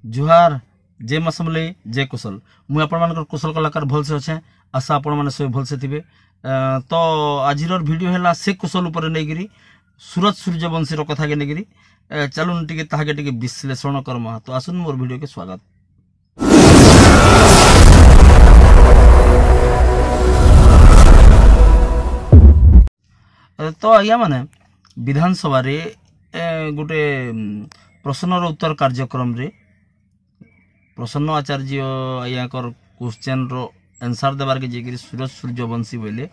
जुहार जय मसमले जय कुशल मुझे आपण कुशल कलाकार भलसे अच्छे आशा आपण मैंने सब भलसे थे। तो आज वीडियो है से कुशल उपर नहीं सूरज सूर्यवंशी कथा के नहीं चलुन टे विश्लेषण करमा। तो आसुन मोर वीडियो के स्वागत। तो आज्ञा माने विधानसभा रे गोटे प्रश्नर उत्तर कार्यक्रम रे प्रसन्न आचार्य आज्ञा क्वेश्चन रो आंसर देवार के जेकि सूरज सूर्यवंशी बोले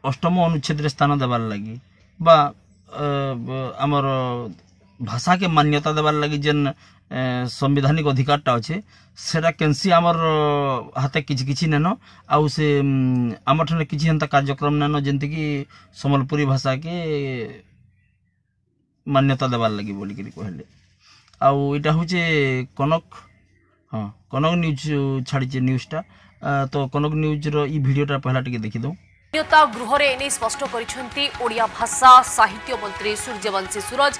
अष्टम अनुच्छेद रे स्थान देवार लगी बा आमर भाषा के मान्यता देवार लगी जेन संवैधानिक अधिकारटा अच्छे सेटा केनसी आमर हाथे किछि नेन आउ से आम ठने किछि हेंता कार्यक्रम नेन जेंति कि सम्बलपुरी भाषा के मान्यता देवार लगी बोली कहले। आउ इटा होचे कनक हाँ कनक न्यूज छाड़ी न्यूजटा। तो कनक न्यूज रो ई वीडियोटा पहला टिके देखि दो। गृह रे स्पष्ट करिसेंती ओडिया भाषा साहित्य मंत्री सूर्यवंशी सूरज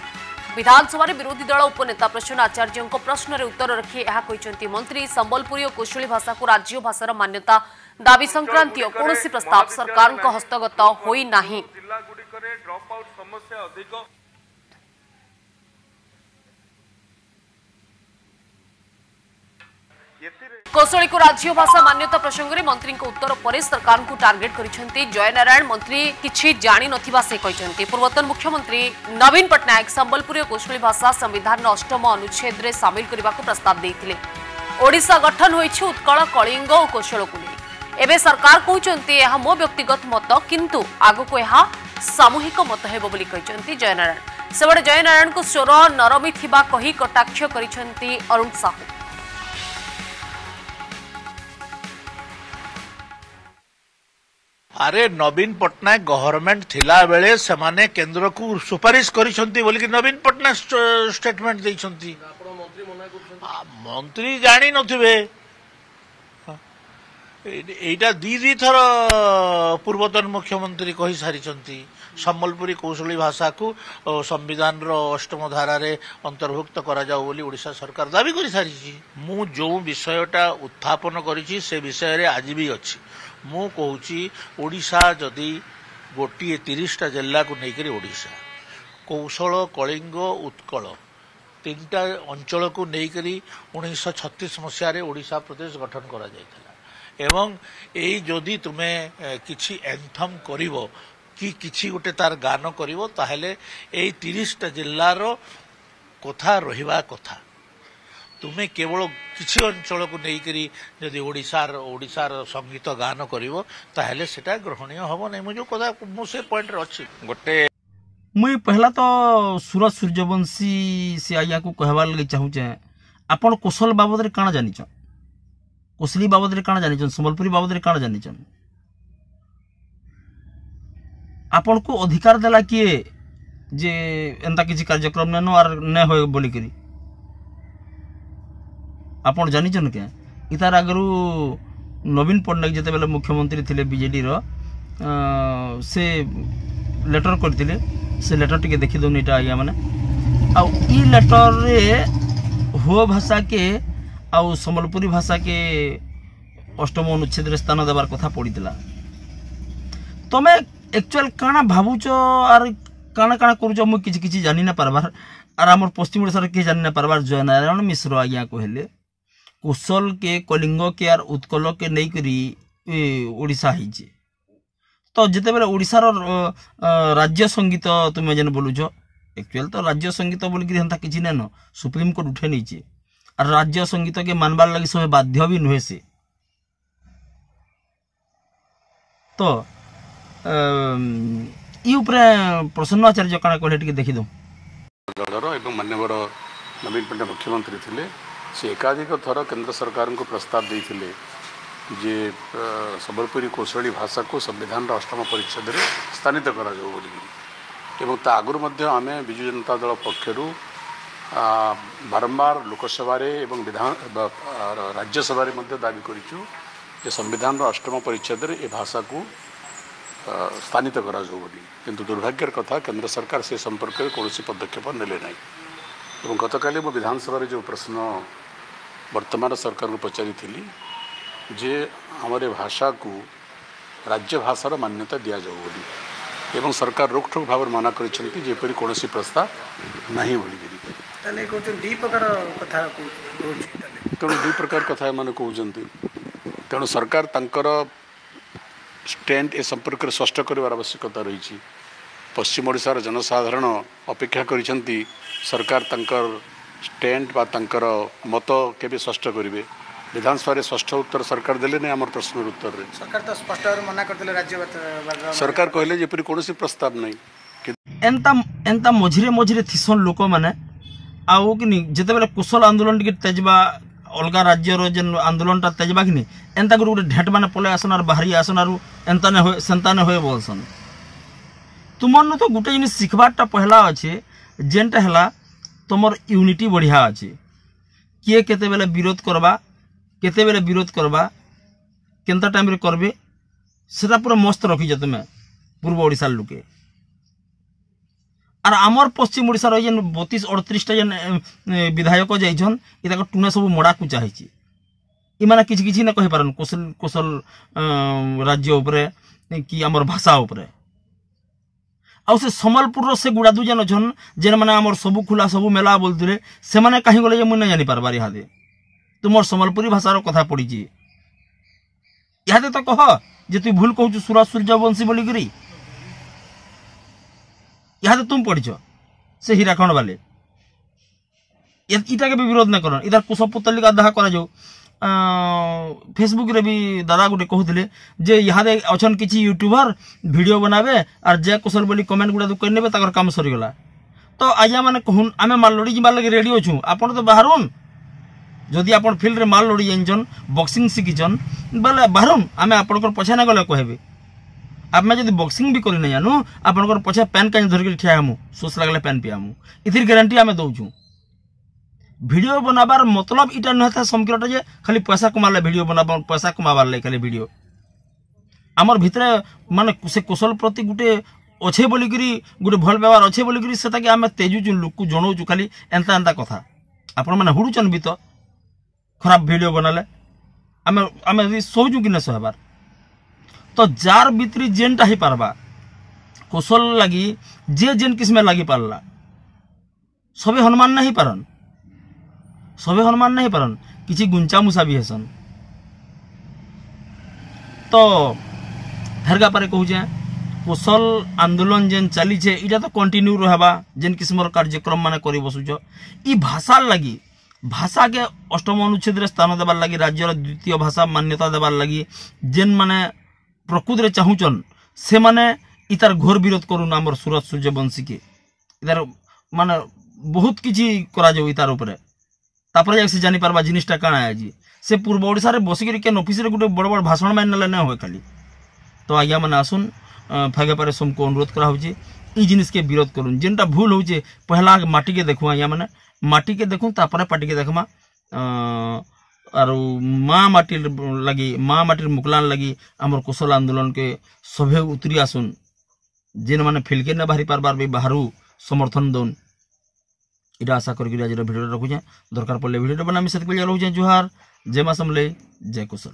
विधानसभा विरोधी दल उपनेता प्रसन्न आचार्य प्रश्न उत्तर रखी यह मंत्री संबलपुरी और कौशली भाषा को राज्य भाषार मान्यता दाबी संक्रांत कौन प्रस्ताव सरकार हस्तगत होई नाही। कौशली को राज्य भाषा मान्यता प्रसंग में मंत्री उत्तर पर सरकार को टार्गेट करिसेंती जय नारायण मंत्री किछि जानि नथिबा से कहिसेंती। पूर्वतन मुख्यमंत्री नवीन पट्टनायक संबलपुरी और कौशली भाषा संविधान अष्टम अनुच्छेद रे शामिल करने को प्रस्ताव देइथिले। ओडिशा गठन होइछि उत्कल कलिंग और कौशल को नहीं। एबे सरकार कहउचंती यह मो व्यक्तिगत मत किंतु आगु को यह सामूहिक मत हेबो बोली कहिसेंती जय नारायण। सेबडे जय नारायण को स्वर नरमी थिबा कही कटाक्ष करिसेंती अरुण साहू। अरे नवीन पट्टनायक गवर्नमेंट थिला बेले समाने केंद्र को सुपारिश करिसंती बोली कि नवीन पट्टनायक स्टेटमेंट देइसंती। मंत्री जानी नथिबे एटा दी थर पूर्वतन मुख्यमंत्री कही सारिचंती सम्बलपुरी कौशली भाषा को संविधान रो अष्टम धारा रे अंतर्भुक्त करा जाऊ बोली ओडिशा सरकार दाबी करि सारिची। मु जो विषयटा उत्थापन करिची से विषय रे आज भी अछि। मु कहूची ओडिशा जदि गोटे 30टा जिला को लेकर ओडिशा कौशल कलिंग उत्कल 3टा अंचल को लेकर 1936 मसीह ओडिशा प्रदेश गठन करा जायथिला। एवं एई जदि तुमे किछि एंथम करिवो कि किछि गोटे तार गान करिवो ताहेले एई 30टा जिल्लार कथा रहिबा कथा। तुम्हें केवल किसी अंचल को लेकर जदि ओडिशार संगीत गान करिवो ताहेले सेटा ग्रहणीय हबो नै। मुझे कथा मुझे पॉइंट रे अछि गोटे मुई पहला तो सूरज सूर्यवंशी से आया को कहवार लगे चाहूचे आपण कौशल बाबद रे काना जानिछ कोसली बाबद रे काना जानिछ संबलपुरी बाबद रे काना जानिछ आपण को अधिकार देला किए जे एंता किछि कार्यक्रम नेनो आर नै होय बोली करी आपण जानिछन के इतार आगरू नवीन पट्टनायक जते बेले मुख्यमंत्री थिले बीजेडी रो से लेटर करथिले से लेटर टिके देखि दोनी इटा आया माने आ ई लेटर रे हो भाषा के आ संबलपुरी भाषा के अष्टम अनुच्छेद रे स्थान देबार कथा पडितला। तमे एक्चुअल काना भाबुचो आर काना काना करूचो मु किछि किछि जानि ना परबार आर हमर पश्चिम ओडिसा रे के जानि ना परबार जय नारायण मिश्र आज्ञा कहले कौशल के कलिंग के आर उत्कल के नहीं करी ओडिशा हिजे। तो जिते बेले ओडिशा रो राज्य संगीत तुम जेन बोलुछ एक्चुअल तो राज्य संगीत बोल कि हंता किछि नेनो सुप्रीम कोर्ट उठे नीचे और राज्य संगीत के मानबार लगी सब बाध्य भी नुहे से। तो ई ऊपर प्रसन्न आचार्य काना कहले टिके देखि दो। दलर एवं माननीय नवीन पट्टनायक मुख्यमंत्री थिले से एकाधिक थर केंद्र सरकार को प्रस्ताव देते जे संबलपुरी कौशली भाषा को संविधान अष्टम परिच्छेद में स्थानित करा एवं ता आगुरी आम विजु जनता दल पक्षर बारंबार लोकसभा एवं विधान राज्यसभा दाबी करूँ जे संविधान अष्टम परिच्छेद में ए भाषा को स्थानित करा किंतु दुर्भाग्यर कथा केंद्र सरकार से संपर्क में कौन पदक्षेप नेले ना। ଏବଂ ଗତକାଲି ମୁଁ ବିଧାନସଭାରେ ଯେଉଁ ପ୍ରଶ୍ନ ବର୍ତ୍ତମାନ ସରକାରଙ୍କୁ ପଚାରିଥିଲି ଯେ ଆମର ଏ ଭାଷାକୁ ରାଜ୍ୟ ଭାଷାର ମାନ୍ୟତା ଦିଆଯାଉ ବୋଲି ଏବଂ ସରକାର ରୋକଠୋକ ଭାବରେ ମନା କରିଛନ୍ତି ଯେପରି କୌଣସି ପ୍ରସ୍ତାବ ନାହିଁ ବୋଲିକିରି। ତେଣୁ ଦୁଇ ପ୍ରକାର କଥା ଏମାନେ କହୁଛନ୍ତି। ତେଣୁ ସରକାର ତାଙ୍କର ଷ୍ଟାଣ୍ଡ ଏ ସମ୍ପର୍କରେ ସ୍ପଷ୍ଟ କରିବାର ଆବଶ୍ୟକତା ରହିଛି। ପଶ୍ଚିମ ଓଡ଼ିଶାର ଜନସାଧାରଣ ଅପେକ୍ଷା କରିଛନ୍ତି ସରକାର ତାଙ୍କର ଷ୍ଟାଣ୍ଡ ବା ତାଙ୍କର ମତ କେବେ ସ୍ପଷ୍ଟ କରିବେ। विधानसभा स्पष्ट उत्तर सरकार देले नहीं आमर प्रश्न उत्तर रे सरकार तो स्पष्ट भाव मना करते राज्य सरकार कहले जेपरि कोनोसी प्रस्ताव नहीं एंता एंता मझिरे मझिरे थिसन लोक माने आउ कि जेते बेले कुशल आंदोलन के तेजबा अलगा राज्य रो जेन आंदोलन ता तेजबा कि एंता गुटे ढेट माने पले आसनार बाहरी आसनार एंता ने होय सेंता ने होय बोलसन तुमन तो गुटे जिनिस सिखबाटा पहला अछि जेनटा हला तुमर यूनिटी बढ़िया अछि किए केते बेले विरोध करबा केते बेले विरोध करबा केनता टाइम रे करबे सेटा पूरा मस्त रखी जे तुमे पूर्व ओडिसा लोके और आमर पश्चिम ओडिसा रो जेन 32-38 टा जेन विधायक जाइछन इता टुने सब मोड़ा को चाहिछि इ माने किछ किछ न कहि पारन कुशल राज्य ऊपर कि आमर भाषा ऊपर आउ से संबलपुर से गुड़ादू जेन छन जेन माने आमर सब खुला सब मेला बोलतरे से माने काहे गले जे मन न जानि पारबार इहादे तुमर संबलपुरी भाषार कथा पड़ी इहादे तो कह जे तु भूल कहू सूरज सूर्यवंशी बोली गिरी इहादे तुम पढ़िछ से हीराखंड वाले इटा के भी विरोध न करन इधर कुशल पुतलिका दाह करा जाऊ फेसबुक रे भी दादा गुटे कहते जे इहादे अछन किछि यूट्यूबर वीडियो बनावे और जय कुशल बोली कमेंट गुडा कर नेबे ताकर काम सरी गला तो आया माने कहून आमे माल लड़ी जिबार लगे रेडी अछु आपण तो बाहरुन जदि आपण फील्ड रे माल लड़ी जानछन बॉक्सिंग सिखिछन बोले बाहरुन आमे आपनकर पछा न गले कहबे आमे जदि बॉक्सिंग भी करि न जानु आपनकर पछा पेन कान धर के ठिया हमु सोस लागले पेन पियामु इथिर गारंटी आमे दउछु वीडियो बनाबार मतलब इटा न था समकिरटा जे खाली पैसा कमाले वीडियो बनाबा पैसा कमाबार ले खाली वीडियो हमर भितरे माने से कुशल प्रति गुटे अच्छे बोली करी गुटे भल व्यवहार अच्छे बोली करी सेता के आमे तेजु लोक को जणौ खाली एंता एंता कथा आपण माने हुडुचन भी तो खराब वीडियो बनाले आमे आमे सोजु कि न सहबार तो जार भितरी जेनटा ही पारबा कुशल लगी जे जेन किस्मे लगी पारला सबे हनुमान नहीं पारन सबे हनुमान नहीं पारन किसी गुंचा मुसा भी हेसन तो फेरगा पारे कहू जे कुशल आंदोलन जेन चली छे इटा तो कंटिन्यू रहबा जेन किस्मर कार्यक्रम माने करी बसुछ ई भाषा लगी भाषा के अष्टम अनुच्छेद रे स्थान देबार लगी राज्यर द्वितीय भाषा मान्यता देबार लगी जेन माने प्रकृत रे चाहुचन से माने इतार घोर विरोध करू हमर सूरज सूर्यवंशी के इतार माने बहुत किछि करा जाऊ इतार ऊपर तापर जाक से जानि पारबा जिनिसटा काना आजी से पूर्व ओडिसा रे बसिकरी केन ऑफिस रे गुटे बड़ बड़ भाषण मान नले न होय खाली तो आज्ञा माने आसुन फागे पारे समको अनुरोध करा होची ई जिनिस के विरोध करूं जेनटा भूल होचे पहला माटी के देखु आज्ञा माने माटी के देखूं तापर पाटी के देखमा और माँ माटी लगी माँ माटी मुकलान लगी हमर कुशल आंदोलन के सभे उतरी आसुन जेन माने फिल के न बाहरी पारबार भी बाहरु समर्थन दउन इटा आशा करके आज वीडियो रखुचे दरकार पड़े वीडियो बना मिसे जुहार जय मां समले जय कुशल।